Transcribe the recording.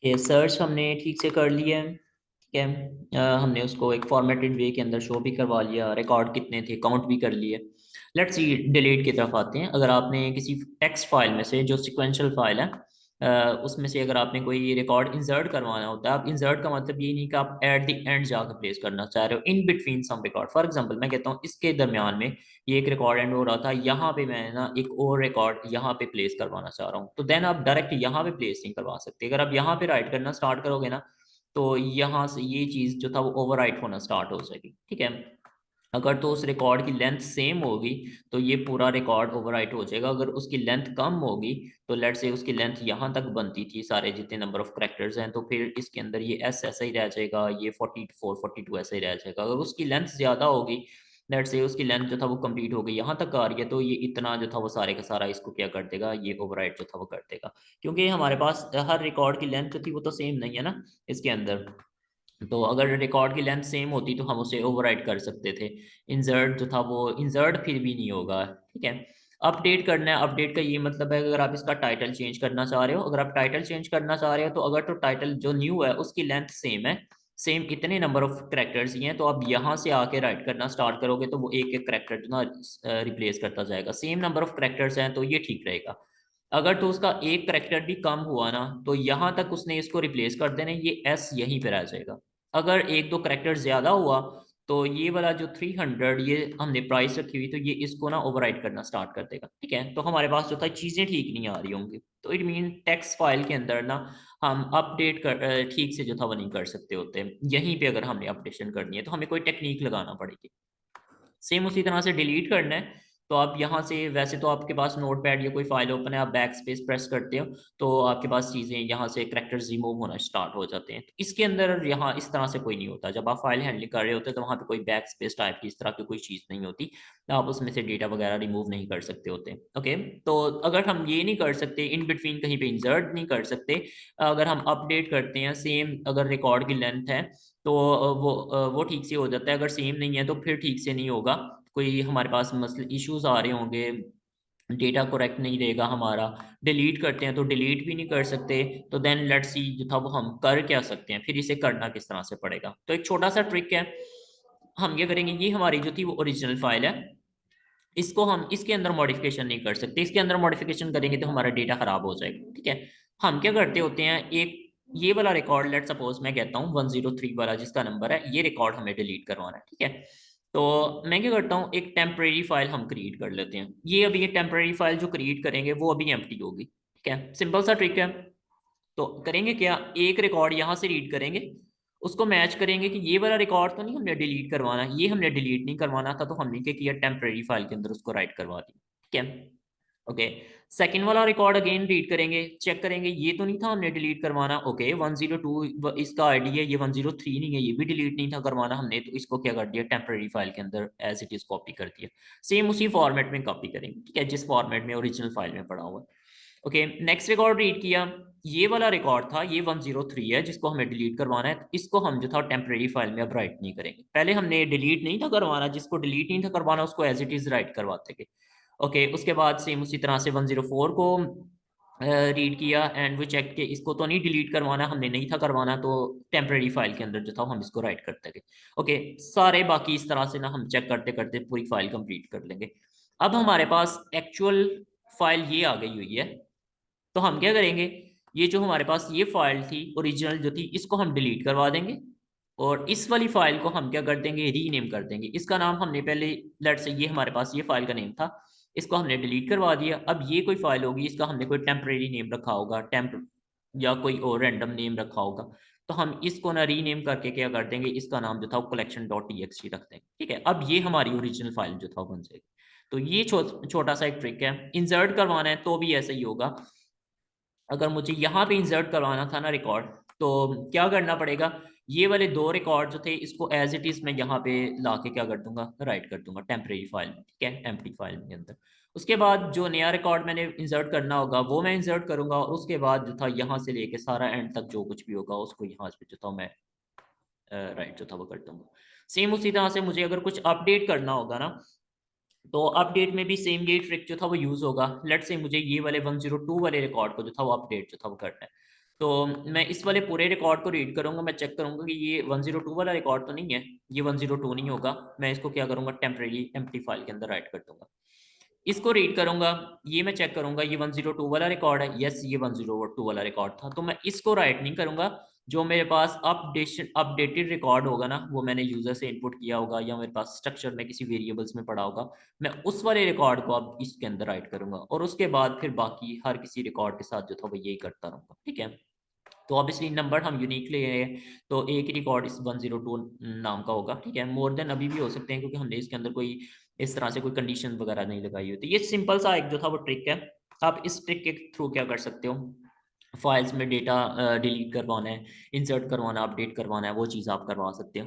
ये सर्च हमने ठीक से कर लिया है। ठीक है। हमने उसको एक फॉर्मेटेड वे के अंदर शो भी करवा लिया, रिकॉर्ड कितने थे काउंट भी कर लिए। लेट्स सी डिलीट की तरफ आते हैं। अगर आपने किसी टेक्स्ट फाइल में से जो सिक्वेंशियल फाइल है उसमें से अगर आपने कोई रिकॉर्ड इंसर्ट करवाना होता है, आप इंसर्ट का मतलब ये नहीं कि आप एट द एंड जाकर प्लेस करना चाह रहे हो, in between some record. For example मैं कहता हूँ इसके दरमियान में ये एक रिकॉर्ड एंड हो रहा था, यहाँ पे मैं ना एक और रिकॉर्ड यहाँ पे प्लेस करवाना चाह रहा हूँ, तो देन आप डायरेक्ट यहाँ पे प्लेस नहीं करवा सकते। अगर आप यहाँ पे राइट करना स्टार्ट करोगे ना, तो यहाँ से ये चीज़ जो था वो ओवरराइट होना स्टार्ट हो जाएगी। ठीक है। अगर तो उस रिकॉर्ड की लेंथ सेम होगी तो ये पूरा रिकॉर्ड ओवरराइट हो जाएगा। अगर उसकी लेंथ कम होगी तो लेट्स से उसकी लेंथ यहाँ तक बनती थी, सारे जितने नंबर ऑफ करेक्टर्स हैं, तो फिर इसके अंदर ये एस ऐसा ही रह जाएगा, ये 44 42 ऐसा ही रह जाएगा। अगर उसकी लेंथ ज़्यादा होगी, लेट्स से उसकी लेंथ जो था वो कंप्लीट हो गई, यहाँ तक आ रही है, तो ये इतना जो था वो सारे का सारा इसको क्या कर देगा, ये ओवरराइट जो था वो कर देगा। क्योंकि हमारे पास हर रिकॉर्ड की लेंथ जो थी वो तो सेम नहीं है ना इसके अंदर। तो अगर रिकॉर्ड की लेंथ सेम होती तो हम उसे ओवरराइट कर सकते थे। इंसर्ट जो था वो इंसर्ट फिर भी नहीं होगा। ठीक है। अपडेट करना है, अपडेट का ये मतलब है अगर आप इसका टाइटल चेंज करना चाह रहे हो, अगर आप टाइटल चेंज करना चाह रहे हो तो अगर तो टाइटल जो न्यू है उसकी लेंथ सेम है, सेम इतने नंबर ऑफ करेक्टर्स ही हैं, तो आप यहाँ से आके राइट करना स्टार्ट करोगे तो वो एक एक करेक्टर जो ना रिप्लेस करता जाएगा। सेम नंबर ऑफ करेक्टर्स हैं तो ये ठीक रहेगा। अगर तो उसका एक करेक्टर भी कम हुआ ना, तो यहाँ तक उसने इसको रिप्लेस कर देना, ये एस यहीं पे रह जाएगा। अगर एक दो करेक्टर ज्यादा हुआ तो ये वाला जो 300 ये हमने प्राइस रखी हुई, तो ये इसको ना ओवरराइट करना स्टार्ट कर देगा। ठीक है। तो हमारे पास जो था चीजें ठीक नहीं आ रही होंगी, तो इट मीन टेक्स्ट फाइल के अंदर ना हम अपडेट कर ठीक से जो था वो नहीं कर सकते होते। यहीं पे अगर हमने अपडेशन करनी है तो हमें कोई टेक्निक लगाना पड़ेगी। सेम उसी तरह से डिलीट करना है, तो आप यहाँ से वैसे तो आपके पास नोट पैड या कोई फाइल ओपन है, आप बैक स्पेस प्रेस करते हो तो आपके पास चीज़ें यहाँ से करेक्टर्स रिमूव होना स्टार्ट हो जाते हैं। तो इसके अंदर यहाँ इस तरह से कोई नहीं होता। जब आप फाइल हैंडलिंग कर रहे होते हैं तो वहाँ पे कोई बैक स्पेस टाइप की इस तरह की कोई चीज़ नहीं होती, तो आप उसमें से डेटा वगैरह रिमूव नहीं कर सकते होते। ओके। तो अगर हम ये नहीं कर सकते, इन बिटवीन कहीं पे इंसर्ट नहीं कर सकते, अगर हम अपडेट करते हैं सेम अगर रिकॉर्ड की लेंथ है तो वो ठीक से हो जाता है। अगर सेम नहीं है तो फिर ठीक से नहीं होगा। कोई हमारे पास मसले इश्यूज आ रहे होंगे, डेटा करेक्ट नहीं रहेगा हमारा, डिलीट करते हैं तो डिलीट भी नहीं कर सकते, तो देन लेट्स सी जो था वो हम कर क्या सकते हैं, फिर इसे करना किस तरह से पड़ेगा। तो एक छोटा सा ट्रिक है, हम ये करेंगे, ये हमारी जो थी वो ओरिजिनल फाइल है, इसको हम इसके अंदर मॉडिफिकेशन नहीं कर सकते। इसके अंदर मॉडिफिकेशन करेंगे तो हमारा डेटा खराब हो जाएगा। ठीक है। हम क्या करते होते हैं, एक ये वाला रिकॉर्ड लेट सपोज मैं कहता हूँ 103 वाला जिसका नंबर है, ये रिकॉर्ड हमें डिलीट करवाना है। ठीक है। तो मैं क्या करता हूँ, एक टेम्परेरी फाइल हम क्रिएट कर लेते हैं। ये अभी ये टेम्परेरी फाइल जो क्रिएट करेंगे वो अभी एम्प्टी होगी। ठीक है। सिंपल सा ट्रिक है। तो करेंगे क्या, एक रिकॉर्ड यहाँ से रीड करेंगे, उसको मैच करेंगे कि ये वाला रिकॉर्ड तो नहीं हमने डिलीट करवाना, ये हमने डिलीट नहीं करवाना था, तो हमने क्या किया, टेम्परेरी फाइल के अंदर उसको राइट करवा दिया। ठीक है। ओके। सेकेंड वाला रिकॉर्ड अगेन रीड करेंगे, चेक करेंगे ये तो नहीं था हमने डिलीट करवाना। ओके 102 इसका आईडी है, ये 103 नहीं है, ये भी डिलीट नहीं था करवाना हमने, तो इसको क्या कर दिया, टेम्परेरी फाइल के अंदर एज इट इज कॉपी कर दिया। सेम उसी फॉर्मेट में कॉपी करेंगे। ठीक है, जिस फॉर्मेट में ओरिजिनल फाइल में पड़ा हुआ है। ओके। नेक्स्ट रिकॉर्ड रीड किया, ये वाला रिकॉर्ड था, ये 103 है जिसको हमें डिलीट करवाना है, तो इसको हम जो था टेम्परेरी फाइल में अब राइट नहीं करेंगे। पहले हमने डिलीट नहीं था करवाना, जिसको डिलीट नहीं था करवाना उसको एज इट इज राइट करवाते थे। ओके। उसके बाद सेम उसी तरह से 104 को रीड किया एंड वो चेक के इसको तो नहीं डिलीट करवाना, हमने नहीं था करवाना, तो टेम्परेरी फाइल के अंदर जो था हम इसको राइट करते गए। ओके। सारे बाकी इस तरह से ना हम चेक करते करते पूरी फाइल कंप्लीट कर लेंगे। अब हमारे पास एक्चुअल फाइल ये आ गई हुई है, तो हम क्या करेंगे, ये जो हमारे पास ये फाइल थी ओरिजिनल जो थी, इसको हम डिलीट करवा देंगे, और इस वाली फाइल को हम क्या कर देंगे, रीनेम कर देंगे। इसका नाम हमने पहले, लेट से ये हमारे पास ये फाइल का नेम था, इसको हमने डिलीट करवा दिया। अब ये कोई फाइल होगी, इसका हमने कोई टेम्परेरी नेम रखा होगा, टेम्प या कोई और रैंडम नेम रखा होगा, तो हम इसको ना रीनेम करके क्या कर देंगे, इसका नाम जो था वो कलेक्शन डॉट टी रख देंगे। ठीक है। अब ये हमारी ओरिजिनल फाइल जो था वो बन जाएगी। तो ये छोटा सा एक ट्रिक है। इंसर्ट करवाना है तो भी ऐसा ही होगा। अगर मुझे यहाँ पे इंसर्ट करवाना था ना रिकॉर्ड, तो क्या करना पड़ेगा, ये वाले दो रिकॉर्ड जो थे इसको एज इट इज मैं यहाँ पे ला के क्या कर दूंगा, राइट कर दूंगा टेम्परेरी फाइल में। ठीक है, एम्प्टी फाइल के अंदर। उसके बाद जो नया रिकॉर्ड मैंने इंसर्ट करना होगा वो मैं इंसर्ट करूंगा, और उसके बाद जो था यहाँ से लेके सारा एंड तक जो कुछ भी होगा उसको यहाँ पे जो था मैं राइट जो था वो कर दूंगा। सेम उसी तरह से मुझे अगर कुछ अपडेट करना होगा ना, तो अपडेट में भी सेम ये ट्रिक जो था वो यूज होगा। लेट्स से मुझे ये वाले 102 वाले रिकॉर्ड को जो था वो अपडेट जो था वो करना है, तो मैं इस वाले पूरे रिकॉर्ड को रीड करूंगा, मैं चेक करूंगा कि ये 102 वाला रिकॉर्ड तो नहीं है, ये 102 नहीं होगा। मैं इसको क्या करूंगा, टेम्परेरी एम्प्टी फाइल के अंदर राइट कर दूंगा। इसको रीड करूंगा, ये मैं चेक करूंगा ये 102 वाला रिकॉर्ड है, यस ये 102 वाला रिकॉर्ड था, तो मैं इसको राइट नहीं करूंगा। जो मेरे पास अपडेटेड रिकॉर्ड होगा ना, वो मैंने यूजर से इनपुट किया होगा या मेरे पास स्ट्रक्चर में किसी वेरिएबल्स में पड़ा होगा, मैं उस वाले रिकॉर्ड को अब इसके अंदर राइट करूंगा, और उसके बाद फिर बाकी हर किसी रिकॉर्ड के साथ जो था वो यही करता रहूंगा। ठीक है, तो ऑब्वियसली नंबर हम यूनिक ले रहे हैं, तो एक ही रिकॉर्ड इस 102 नाम का होगा। ठीक है, मोर देन अभी भी हो सकते हैं क्योंकि हमने इसके अंदर कोई इस तरह से कोई कंडीशन वगैरह नहीं लगाई होती। ये सिंपल सा एक जो था वो ट्रिक है। आप इस ट्रिक के थ्रू क्या कर सकते हो, फाइल्स में डेटा डिलीट करवाना है, इंसर्ट करवाना, अपडेट करवाना है, वो चीज़ आप करवा सकते हो।